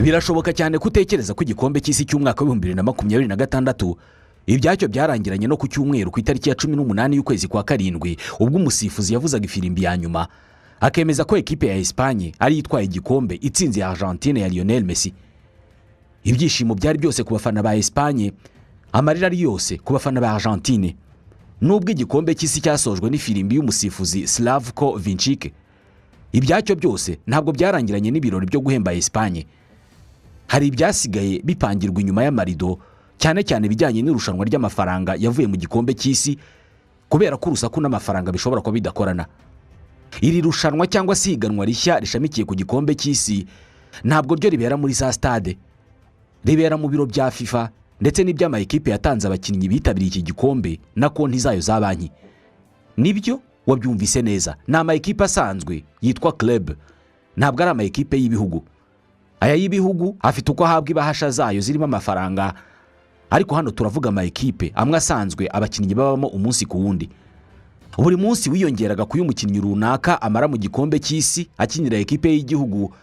Birashoboka cyane kutekereza ko igikombe cy'isi cy'umwaka wa 2026 ibyacyo byarangiranye no ku cyumweru ku itariki ya 18 y'ukwezi kwa karindwi ubwo umusifuzi yavuzaga ifirimbi ya nyuma akemeza ko ekipe ya Espagne ari itwaye igikombe itsinze ya Argentine ya Lionel Messi. Ibyishimo byari byose ku bafana ba Espagne, amarira ari yose ku bafana ba Argentine. Nubwo igikombe cy'isi cyasojwe n'ifirimbi y'umusifuzi Slavko Vincic, ibyacyo byose ntabwo byarangiranye n'ibirori byo guhemba Espagne. Hari ibyasigaye bipangirwa inyuma y'amarido, cyane cyane bijyanye n'irushanwa ry'amafaranga yavuye mu gikombe cy'isi, kubera ko urusaku n'amafaranga bishobora kuba bidakorana. Iri rushanwa cyangwa se iganwa rishya rishamikiye ku gikombe cy'isi ntabwo ryo ribera muri za stade, ribera mu biro bya FIFA ndetse n'iby'ama ekipe yatanze abakinnyi bitabiriye iki gikombe na konti zayo za banki. Nibyo wabyumvise neza, ni ama ekipe asanzwe yitwa club, ntabwo ari ama ekipe y'ibihugu. Aya y'ibihugu afite uko ahabwa ibahasha zayo zirimo amafaranga, ariko hano turavuga ama ekipe amwe asanzwe abakinnyi babamo umunsi ku wundi. Buri munsi wiyongeraga ku y'umukinnyi runaka amara mu gikombe cy'isi akinira ekipe y'igihugu,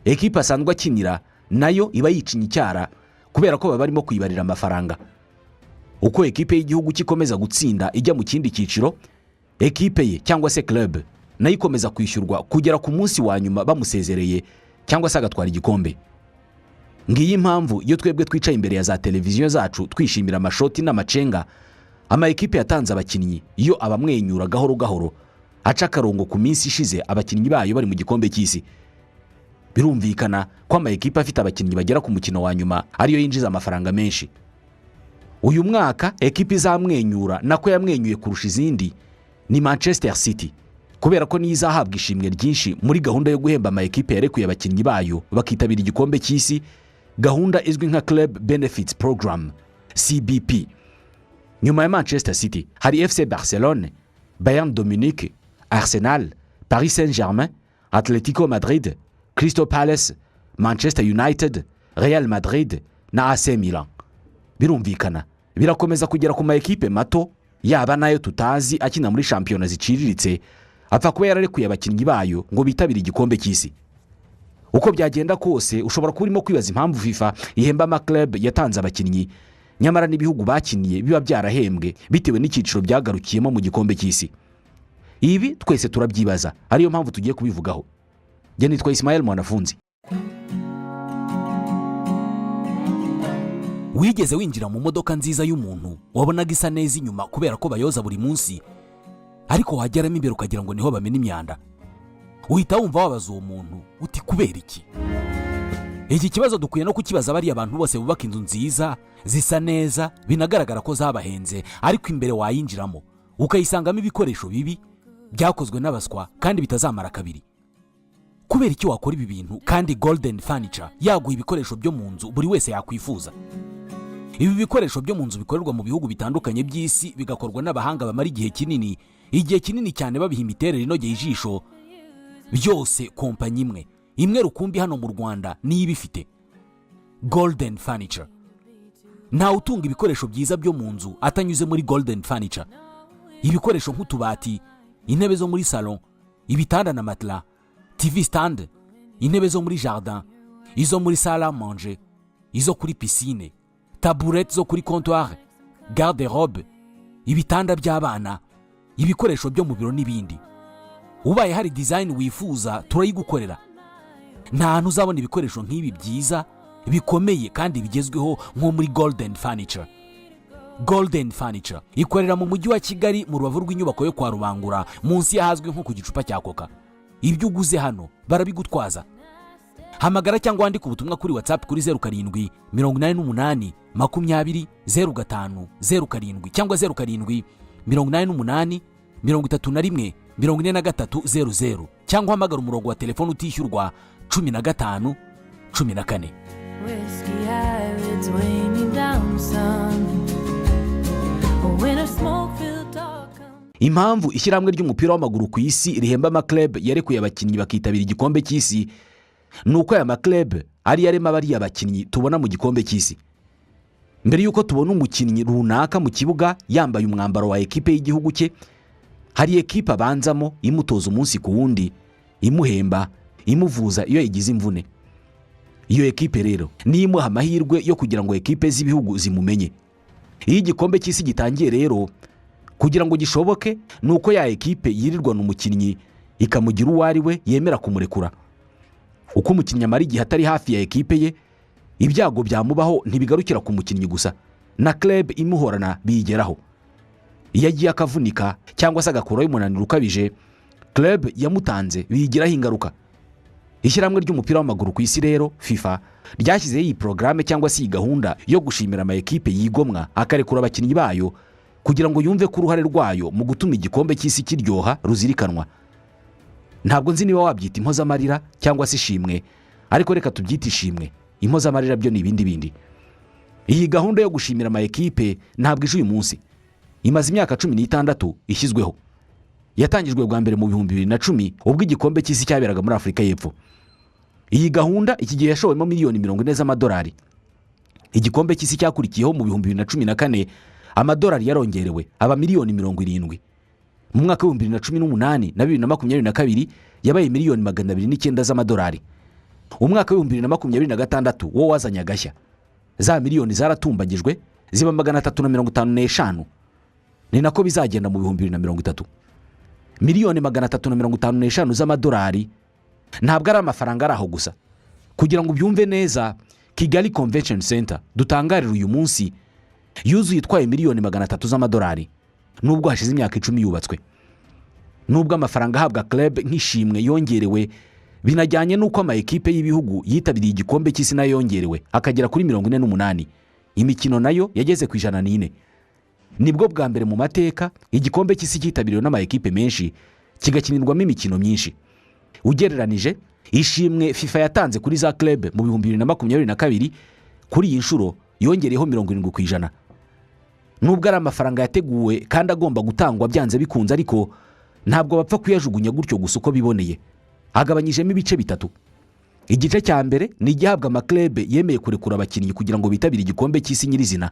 ekipe asanzwe akinira nayo iba yicinye icyara kubera ko baba barimo kwibarira amafaranga. Uko ekipe y'igihugu kikomeza gutsinda ijya mu kindi cyiciro, ekipe ye cyangwa se club nayo ikomeza kwishyurwa kugera ku munsi wa nyuma bamusezereye cyangwa se agatwara igikombe. Ngiyi impamvu iyo twebwe twicaye imbere ya za televiziyo zacu twishimira amashoti n'amacenga, ama ekipe yatanze abakinnyi iyo abamwenyura gahoro gahoro aca akarongo ku minsi ishize abakinnyi bayo bari mu gikombe cy'isi. Birumvikana ko ama ekipe afite abakinnyi bagera ku mukino wa nyuma ariyo yinjiza amafaranga menshi. Uyu mwaka ekipe izamwenyura nako yamwenyuye kurusha izindi ni Manchester City, kubera ko niyo izahabwa ishimwe ryinshi muri gahunda yo guhemba ama ekipe yarekuye abakinnyi bayo bakitabira igikombe cy'isi, gahunda izwi nka Club Benefits Program CBP. Nyuma ya Manchester City hari FC Barcelone, Bayern Dominique, Arsenal, Paris Saint-Germain, Atletico Madrid, Crystal Palace, Manchester United, Real Madrid na AC Milan. Birumvikana birakomeza kugera ku ma ekipe mato yaba nayo tutazi akina muri shampiyona ziciriritse, apfa kuba yararekuye abakinnyi bayo ngo bitabire igikombe cy'isi. Uko byagenda kose ushobora kuba urimo kwibaza impamvu FIFA ihemba ama club yatanze abakinnyi nyamara n'ibihugu bakiniye biba byarahembwe bitewe n'icyiciro byagarukiyemo mu gikombe cy'isi. Ibi twese turabyibaza, ariyo mpamvu tugiye kubivugaho. Jye nitwa Ismael Mwanafunzi. Wigeze winjira mu modoka nziza y'umuntu wabonaga isa neza inyuma kubera ko bayoza buri munsi, ariko wageramo imbere ukagira ngo niho bamena imyanda? Uhita wumva wabaza uwo muntu uti kubera iki? Iki kibazo dukwiye no kukibaza bari abantu bose bubaka inzu nziza zisa neza binagaragara ko zabahenze, ariko imbere wayinjiramo ukayisangamo ibikoresho bibi byakozwe n'abaswa kandi bitazamara kabiri. Kubera iki wakora ibi bintu kandi Golden Furniture yaguha ibikoresho byo mu nzu buri wese yakwifuza? Ibi bikoresho byo mu nzu bikorerwa mu bihugu bitandukanye by'isi, bigakorwa n'abahanga bamara igihe kinini cyane babiha imiterere inogeye ijisho. Byose kompanyi imwe rukumbi hano mu Rwanda niyo ibifite, Golden Furniture. Nta utunga ibikoresho byiza byo mu nzu atanyuze muri Golden Furniture. Ibikoresho nk'utubati, intebe zo muri salon, ibitanda na matla, TV stand, intebe zo muri jardin, izo muri salle à manger, izo kuri piscine, taburette zo kuri comptoir, garde robe, ibitanda by'abana, ibikoresho byo mu biro n'ibindi. Ubaye hari design wifuza turayigukorera. Nta hantu uzabona ibikoresho nk'ibi byiza bikomeye kandi bigezweho nko muri Golden Furniture. Golden Furniture ikorera mu mujyi wa Kigali mu rubavu rw'inyubako yo kwa Rubangura munsi y'ahazwi nko ku gicupa cya Coca. Ibyo uguze hano barabigutwaza. Hamagara cyangwa wandika ubutumwa kuri WhatsApp kuri 07 88 20 05 07 cyangwa 07 88 31 4300 cyangwa hamagara umurongo wa telefone utishyurwa 15 14. Whiskey eyelids weighing down sun. When a smoke filled dark. Impamvu ishyirahamwe ry'umupira w'amaguru ku isi rihemba ama club yarekuye abakinnyi bakitabira igikombe cy'isi nuko aya ma club ari yarema bari abakinnyi tubona mu gikombe cy'isi. Mbere yuko tubona umukinnyi runaka mu kibuga yambaye umwambaro wa ekipe y'igihugu cye, hari ekipe abanzamo imutoza umunsi ku wundi, imuhemba, imuvuza iyo yagize imvune. iyo ekipe rero niyo imuha amahirwe yo kugira ngo ekipe z'ibihugu zimumenye. Iyo igikombe cy'isi gitangiye rero, kugira ngo gishoboke ni uko ya ekipe yirirwana umukinnyi ikamugira uwo ari we, yemera kumurekura. Uko umukinnyi amara igihe atari hafi ya ekipe ye, ibyago byamubaho ntibigarukira ku mukinnyi gusa, na club imuhorana biyigeraho. Iyo agiye akavunika cyangwa se agakuraho umunaniro ukabije, club yamutanze biyigiraho ingaruka. Ishyirahamwe ry'umupira w'amaguru ku isi rero FIFA ryashyizeho iyi porogaramu cyangwa se iyi gahunda yo gushimira ama ekipe yigomwa akarekura abakinnyi bayo, kugira ngo yumve ko uruhare rwayo mu gutuma igikombe cy'isi kiryoha ruzirikanwa. Ntabwo nzi niba wabyita impozamarira cyangwa se ishimwe, ariko reka tubyite ishimwe. Impozamarira byo ni ibindi bindi. Iyi gahunda yo gushimira ama ekipe ntabwo ije uyu munsi, imaze imyaka 16 ishyizweho. Yatangijwe bwa mbere mu 2010 ubwo igikombe cy'isi cyaberaga muri Afurika y'Epfo. Iyi gahunda iki gihe yashowemo miliyoni 40 z'amadolari. Igikombe cy'isi cyakurikiyeho mu 2014 amadolari yarongerewe aba miliyoni 70. Mu mwaka wa 2018 na 2022 yabaye miliyoni 209 z'amadolari. Umwaka wa 2026 wo wazanye agashya, za miliyoni zaratumbagijwe ziba 355. Ni nako bizagenda mu 2030. Miliyoni 355 z'amadolari ntabwo ari amafaranga araho gusa. Kugira ngo ubyumve neza, Kigali Convention Center dutangarira uyu munsi yuzuye itwaye miliyoni 300 z'amadolari, nubwo hashize imyaka 10 yubatswe. Nubwo amafaranga ahabwa club nk'ishimwe yongerewe, binajyanye nuko ama ekipe y'ibihugu yitabiriye igikombe cy'isi nayo yongerewe akagera kuri 48. Imikino nayo yageze ku 104. Nibwo bwa mbere mu mateka igikombe cy'isi cyitabiriwe n'ama ekipe menshi kigakinirwamo imikino myinshi. Ugereranije, ishimwe FIFA yatanze kuri za club mu 2022 kuri iyi nshuro yongereyeho 70%. Nubwo ari amafaranga yateguwe kandi agomba gutangwa byanze bikunze, ariko ntabwo bapfa kuyajugunya gutyo gusa uko biboneye. Agabanyijemo ibice bitatu. Igice cya mbere ni igihabwa ama club yemeye kurekura abakinnyi kugira ngo bitabire igikombe cy'isi nyirizina.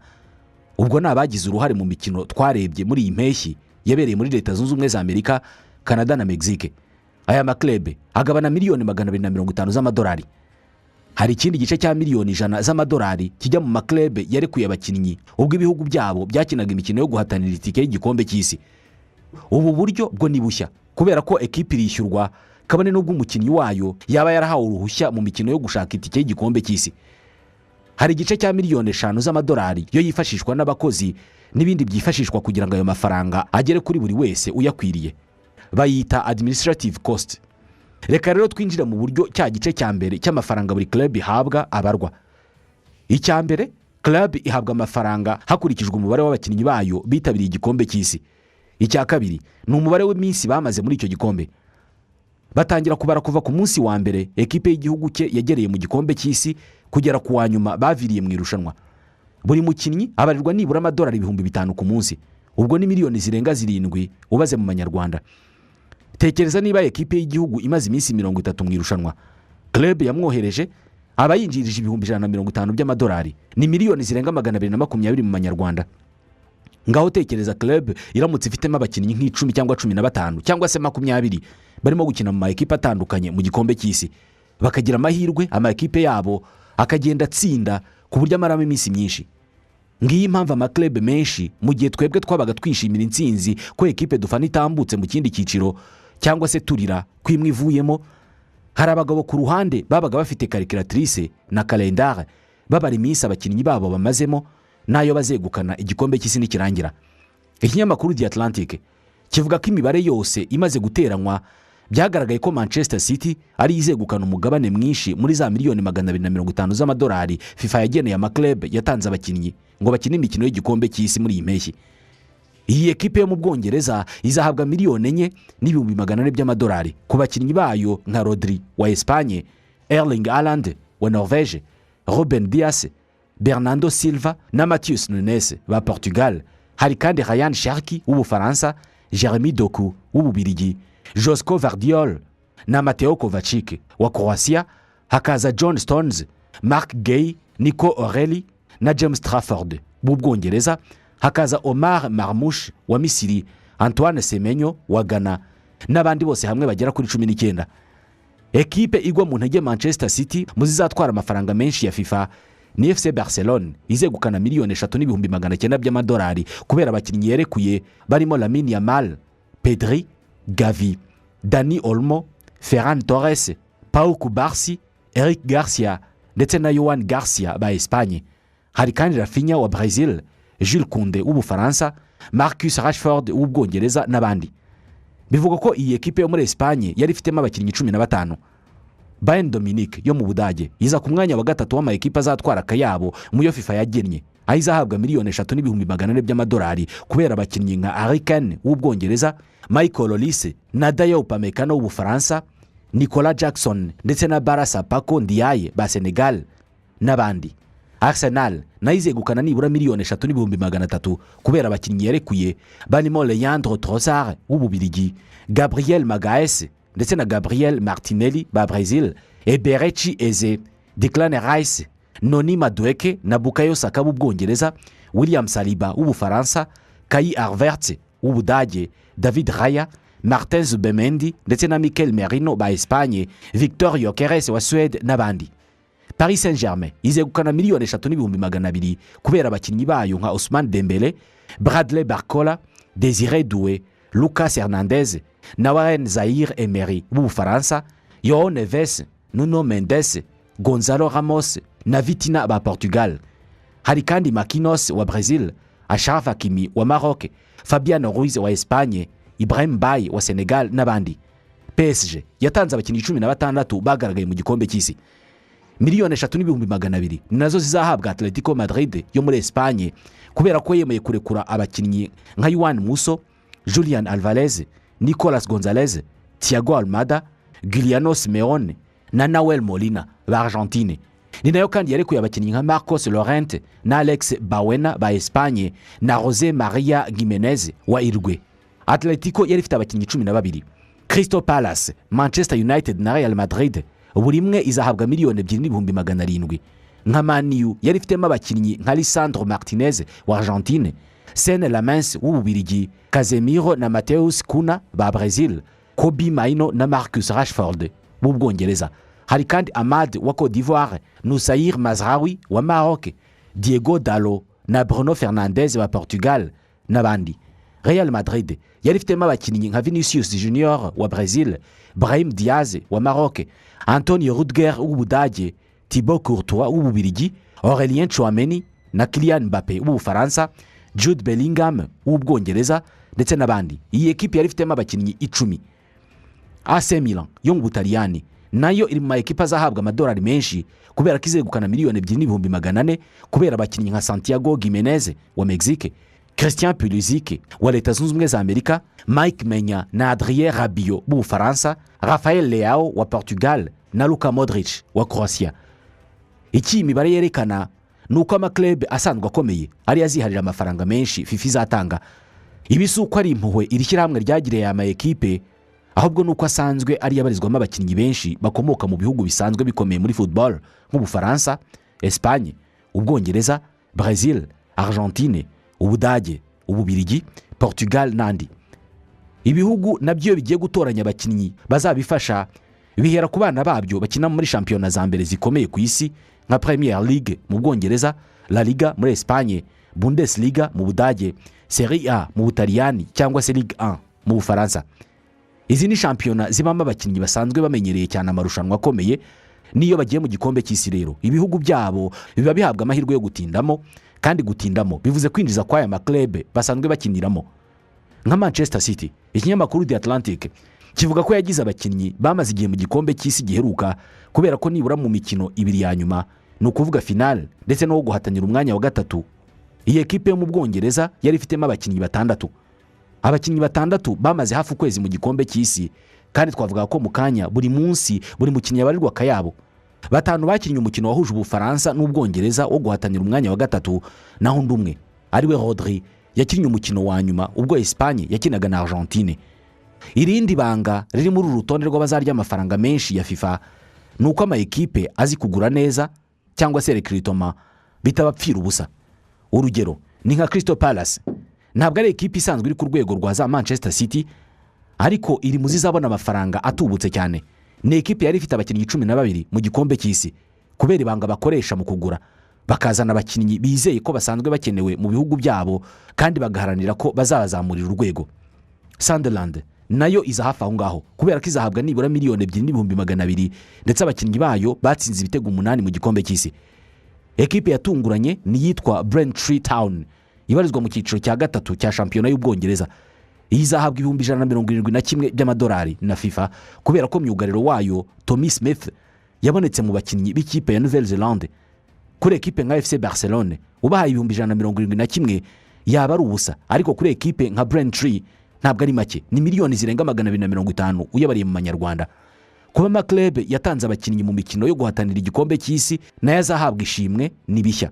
Ubwo nabagize uruhare mu mikino twarebye muri iyi mpeshyi yabereye muri Leta Zunze Ubumwe za Amerika, Canada na Mexique. Aya ma club agabana miliyoni 250 z'amadolari. Hari ikindi gice cya miliyoni 100 z'amadolari kijya mu ma club yarekuye abakinnyi ubwo ibihugu byabo byakinaga imikino yo guhatanira itike y'igikombe cy'isi. Ubu buryo bwo ni bushya kubera ko ekipe irishyurwa kabone n'ubwo umukinnyi wayo yaba yarahawe uruhushya mu mikino yo gushaka itike y'igikombe cy'isi. Hari igice cya miliyoni 5 z'amadolari yo yifashishwa n'abakozi n'ibindi byifashishwa kugira ngo ayo mafaranga agere kuri buri wese uyakwiriye. Bayita administrative cost. Reka rero twinjira mu buryo cya gice cya mbere cy'amafaranga buri club ihabwa abarwa. Icya mbere, club ihabwa amafaranga hakurikijwe umubare w'abakinnyi bayo bitabiriye igikombe cy'isi. Icya kabiri ni umubare w'iminsi bamaze muri icyo gikombe. Batangira kubara kuva ku munsi wa mbere ekipe y'igihugu cye yagereye mu gikombe cy'isi kugera ku wa nyuma baviriye mu irushanwa. Buri mukinnyi abarirwa nibura amadolari 5,000 ku munsi. Ubwo ni miliyoni zirenga 7 ubaze mu manyarwanda. Tekereza niba ekipe y'igihugu imaze iminsi 30 mu irushanwa, club yamwohereje aba yinjirije 150 by'amadolari, ni miliyoni zirenga 220 mu manyarwanda. Ngaho tekereza club iramutse ifitemo abakinnyi nk'icumi cyangwa 15 cyangwa se 20 barimo gukina mu ma ekipe atandukanye mu gikombe cy'isi, bakagira amahirwe ama ekipe yabo akagenda atsinda ku buryo amaramo iminsi myinshi. Ngiyi impamvu ama club menshi mu gihe twebwe twabaga twishimira intsinzi ko ekipe dufana itambutse mu kindi cyiciro cyangwa se turira kwimwe ivuyemo, hari abagabo ku ruhande babaga bafite calculatrice na calendar babara iminsi abakinnyi babo bamazemo nayo bazegukana igikombe cy'isi nikirangira. Ikinyamakuru The Atlantic kivuga ko imibare yose imaze guteranywa byagaragaye ko Manchester City ari izegukana umugabane mwinshi muri za miliyoni 250 z'amadolari FIFA yageneye ama club yatanze abakinnyi ngo bakine imikino y'igikombe cy'isi muri iyi mpeshyi. Iyi ekipe yo mu Bwongereza izahabwa miliyoni 4,400 by'amadolari ku bakinnyi bayo nka Rodri wa Espagne, Erling Haaland wa Norvège, Ruben Dias, Bernardo Silva na Matheus Nunes ba Portugal. Hari kandi Ryan Cherki w'Ubufaransa, Jeremy Doku w'Ububirigi, Josko Vardiol na Mateo Kovacic wa Croatia, hakaza John Stones, Mark Gay, Nico O'Reilly na James Trafford b'Ubwongereza, hakaza Omar Marmoush wa Misiri, Antoine Semenyo wa Ghana n'abandi bose hamwe bagera kuri 19. ekipe igwa mu ntege Manchester City mu zizatwara amafaranga menshi ya FIFA ni FC Barcelone izegukana miliyoni 3,900 by'amadolari kubera abakinnyi yerekuye barimo Lamine Yamal, Pedri, Gavi, Dani Olmo, Ferran Torres, Pau Cubarsí, Eric Garcia ndetse na Joan Garcia ba Espagne. Hari kandi Rafinha wa Brazil, Jules Koundé w'Ubufaransa, Marcus Rashford w'Ubwongereza n'abandi. Bivuga ko iyi ekipe yo muri Espagne yari ifitemo abakinnyi 15. Bayern Dominique yo mu Budage iza ku mwanya wa gatatu w'ama ekipe azatwara akayabo mu yo FIFA yagennye, aho izahabwa miliyoni 3,400 by'amadolari kubera abakinnyi nka Harry Kane w'Ubwongereza, Michael Olise na Dayot Upamecano w'Ubufaransa, Nicolas Jackson ndetse na Barasa Paco Ndiaye ba Senegal n'abandi. Arsenal nayo izegukana nibura miliyoni 3,300 kubera abakinnyi yerekuye barimo Leandro Trossard w'Ububiligi, Gabriel Magalhaes ndetse na Gabriel Martinelli ba Brazil, Eberechi Eze, Declan Rice, Noni Madueke na Bukayo Saka w'Ubwongereza, William Saliba w'Ubufaransa, Kai Havertz w'Ubudage, David Raya, Martin Zubimendi ndetse na Mikel Merino ba Espagne, Victor Gyökeres wa Suède n'abandi. Paris Saint-Germain izegukana miliyoni 3,200 kubera abakinnyi bayo nka Ousmane Dembele, Bradley Barcola, Désiré Doué, Lucas Hernandez na Warren Zaïre-Emery w'Ubufaransa, João Neves, Nuno Mendes, Gonzalo Ramos na Vitinha ba Portugal. Hari kandi Marquinhos wa Brazil, Achraf Hakimi wa Maroc, Fabiano Ruiz wa Espagne, Ibrahim Baye wa Senegal n'abandi. PSG yatanze abakinnyi 16 bagaragaye mu gikombe cy'isi. Miliyoni 3,200 nazo zizahabwa Atletico Madrid yo muri Espagne kubera ko yemeye kurekura abakinnyi nka Juan Musso, Julian Alvarez, Nicolas Gonzalez, Thiago Almada, Giuliano Simeone na Nahuel Molina ba Argentine. Ni nayo kandi yarekuye abakinnyi nka Marcos Llorente na Alex Bauena ba Espagne na José María Giménez wa Uruguay. Atletico yari ifite abakinnyi 12. Crystal Palace, Manchester United na Real Madrid buri imwe izahabwa miliyoni 2,700. Nka Man U yari ifitemo abakinnyi nka Lisandro Martinez wa Argentine, Sene Lammens w'Ububiligi, Casemiro na Mateus Cunha ba Brazil, Kobe Mainoo na Marcus Rashford w'Ubwongereza. Hari kandi Ahmad wa Côte d'Ivoire, Noussair Mazraoui wa Maroc, Diego Dalot na Bruno Fernandes wa Portugal n'abandi. Real Madrid yari ifitemo abakinnyi nka Vinicius Junior wa Brazil, Brahim Diaz wa Maroc, Antonio Rudiger w'Ubudage, Thibaut Courtois w'Ububiligi, Aurélien Tchouameni na Kylian Mbappé w'Ubufaransa, Jude Bellingham w'Ubwongereza ndetse n'abandi. Iyi ekipe yari ifitemo abakinnyi 10. AC Milan yo mu Butaliyani nayo iri mu ma ekipe azahabwa amadolari menshi kubera ko izegukana miliyoni 2,400 kubera abakinnyi nka Santiago Giménez wa Mexique, Christian Pulisic wa Leta Zunze Ubumwe za Amerika, Mike Maignan na Adrien Rabiot w'Ubufaransa, Rafael Leao wa Portugal na Luka Modric wa Croatia. Iki imibare yerekana nuko amaklub asanzwe akomeye ari aziharira amafaranga menshi FIFA izatanga. Ibisuko ari impuhwe irishyirahamwe ryagiriye ama ekipe, ahubwo nuko asanzwe ari yabarizwamo abakinnyi benshi bakomoka mu bihugu bisanzwe bikomeye muri football nk'Ubufaransa, Espagne, Ubwongereza, Brazil, Argentine, Ubudage, Ububiligi, Portugal n'andi. Ibihugu nabyo bigiye gutoranya abakinnyi bazabifasha bihera ku bana babyo bakina muri shampiyona za mbere zikomeye ku isi nka Premier League mu Bwongereza, La Liga muri Espagne, Bundesliga mu Budage, Serie A mu Butaliyani cyangwa se Ligue 1 mu Bufaransa. Izi ni shampiyona zibamo abakinnyi basanzwe bamenyereye cyane amarushanwa akomeye. Niyo bagiye mu gikombe cy'isi rero ibihugu byabo biba bihabwa amahirwe yo gutindamo, kandi gutindamo bivuze kwinjiza kwa aya maklub basanzwe bakiniramo. Nka Manchester City, ikinyamakuru The Atlantic kivuga ko yagize abakinnyi bamaze igihe mu gikombe cy'isi giheruka kubera ko nibura mu mikino 2 ya nyuma, ni ukuvuga final ndetse no guhatanira umwanya wa gatatu. Iyi ekipe yo mu Bwongereza yari ifitemo abakinnyi 6. Abakinnyi 6 bamaze hafi ukwezi mu gikombe cy'isi, kandi twavuga ko mu kanya buri munsi buri mukinnyi abarirwa akayabo. 5 bakinnye umukino wahuje Ubufaransa n'Ubwongereza wo guhatanira umwanya wa gatatu, naho undi umwe ariwe Rodri yakinnye umukino wa nyuma ubwo Espagne yakinaga na Argentine. Irindi banga riri muri urutonde rw'abazarya amafaranga menshi ya FIFA nuko ama ekipe azi kugura neza cyangwa se recruitment bitabapfira ubusa. Urugero ni nka Crystal Palace, ntabwo ari ekipe isanzwe iri ku rwego rwa za Manchester City, ariko iri muzizabona amafaranga atubutse cyane. ni ekipe yari ifite abakinnyi 12 mu gikombe cy'isi kubera ibanga bakoresha mu kugura, bakazana abakinnyi bizeye ko basanzwe bakenewe mu bihugu byabo kandi bagaharanira ko bazabazamurira urwego. Sunderland nayo iza hafi aho ngaho kubera ko izahabwa nibura miliyoni 2,200,000 ndetse abakinnyi bayo batsinze ibitego 8 mu gikombe cy'isi. Ekipe yatunguranye ni yitwa Braintree Town, ibarizwa mu cyiciro cya gatatu cya shampiyona y'Ubwongereza. Izahabwa $171 by'amadolari na FIFA kubera ko myugariro wayo Tommy Smith yabonetse mu bakinnyi b'ikipe ya Nouvelle-Zélande. Kuri ekipe nka FC Barcelone ubahaye $171 yaba ari ubusa, ariko kuri ekipe nka Braintree ntabwo ari make, ni miliyoni zirenga 250 uyabariye mu manyarwanda. Kuba Macleb yatanze abakinnyi mu mikino yo guhatanira igikombe cy'isi nayo azahabwa ishimwe ni bishya.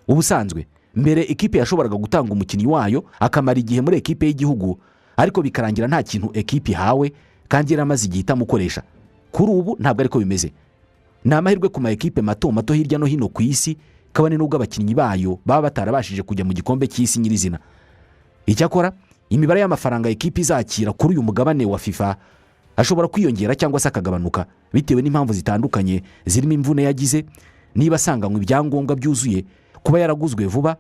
Ubusanzwe mbere ekipe yashoboraga gutanga umukinnyi wayo akamara igihe muri ekipe y'igihugu, ariko bikarangira nta kintu ekipe hawe kandi yaramaze igihe itamukoresha. Kuri ubu ntabwo ariko bimeze. Ni amahirwe ku ma ekipe mato mato hirya no hino ku isi kabone n'ubwo abakinnyi bayo baba batarabashije kujya mu gikombe cy'isi nyirizina. Icyakora imibare y'amafaranga ekipe izakira kuri uyu mugabane wa FIFA ashobora kwiyongera cyangwa se akagabanuka bitewe n'impamvu zitandukanye zirimo imvune yagize, niba asanganywe ibyangombwa byuzuye, kuba yaraguzwe vuba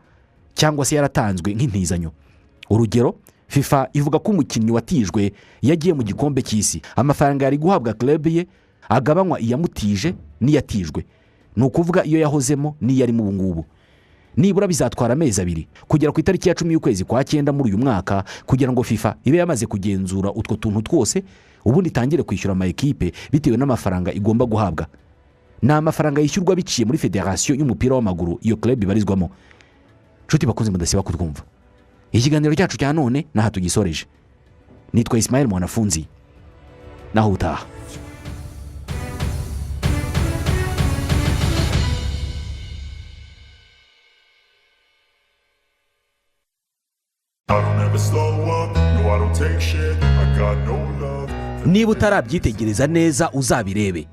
cyangwa se yaratanzwe nk'intizanyo. Urugero, FIFA ivuga ko umukinnyi watijwe yagiye mu gikombe cy'isi, amafaranga yari guhabwa club ye agabanywa iyamutije n'iyatijwe, ni ukuvuga iyo yahozemo n'iyari mu bungubu. Nibura bizatwara amezi 2 kugera ku itariki ya 10 y'ukwezi kwa 9 muri uyu mwaka kugira ngo FIFA ibe yamaze kugenzura utwo tuntu twose, ubundi itangire kwishyura ama ekipe bitewe n'amafaranga igomba guhabwa. Ni amafaranga yishyurwa biciye muri Federation y'umupira w'amaguru iyo club ibarizwamo. Nshuti bakunze mudasiba kutwumva, ikiganiro cyacu cya none naha tugisoreje. Nitwa Ismael Mwanafunzi, naho utaha. Niba utarabyitegereza neza uzabirebe.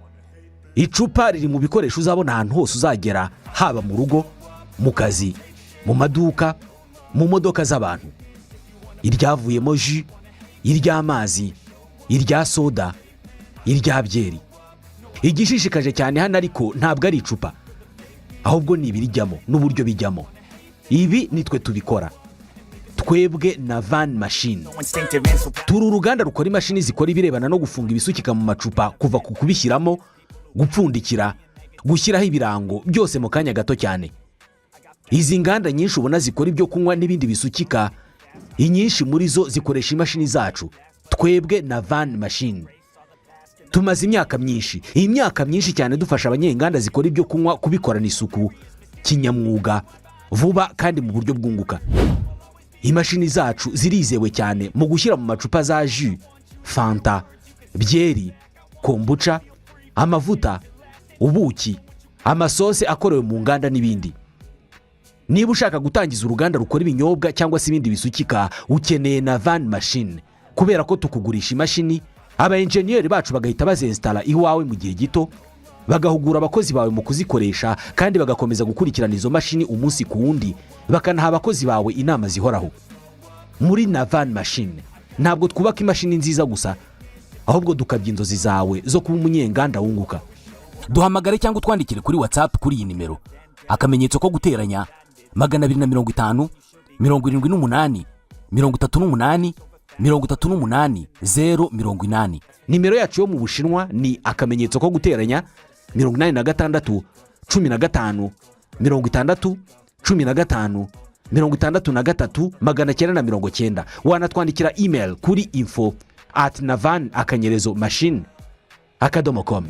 Icupa riri mu bikoresho uzabona ahantu hose uzagera, haba mu rugo, mu kazi, mu maduka, mu modoka z'abantu. Iryavuyemo jus, iry'amazi, irya soda, irya byeri. Igishishikaje cyane hano ariko ntabwo ari icupa, ahubwo ni ibirijyamo n'uburyo bijyamo. Ibi nitwe tubikora. Twebwe na Van Machine turi uruganda rukora imashini zikora ibirebana no gufunga ibisukika mu macupa, kuva ku kubishyiramo, gupfundikira, gushyiraho ibirango, byose mu kanya gato cyane. Izi nganda nyinshi ubona zikora ibyo kunywa n'ibindi bisukika, inyinshi muri zo zikoresha imashini zacu. Twebwe na Van Machine tumaze imyaka myinshi cyane dufasha abanyenganda zikora ibyo kunywa kubikorana isuku kinyamwuga, vuba kandi mu buryo bwunguka. Imashini zacu zirizewe cyane mu gushyira mu macupa za jus, fanta, byeri, kombucha, amavuta, ubuki, amasose akorewe mu nganda n'ibindi. Niba ushaka gutangiza uruganda rukora ibinyobwa cyangwa se ibindi bisukika, ukeneye na Van Machine kubera ko tukugurisha imashini, aba engineer bacu bagahita bazinstalla iwawe mu gihe gito, bagahugura abakozi bawe mu kuzikoresha kandi bagakomeza gukurikirana izo mashini umunsi ku wundi, bakanaha abakozi bawe inama zihoraho. Muri na Van Machine ntabwo twubaka imashini nziza gusa, ahubwo dukabya inzozi zawe zo kuba umunyenganda wunguka. Duhamagare cyangwa twandikire kuri WhatsApp kuri iyi nimero, akamenyetso ko guteranya 250 78 38 38 080. Nimero yacu yo mu Bushinwa ni akamenyetso ko guteranya 86 15 60 15 63 990. Wanatwandikira email kuri info@navan_machine.com.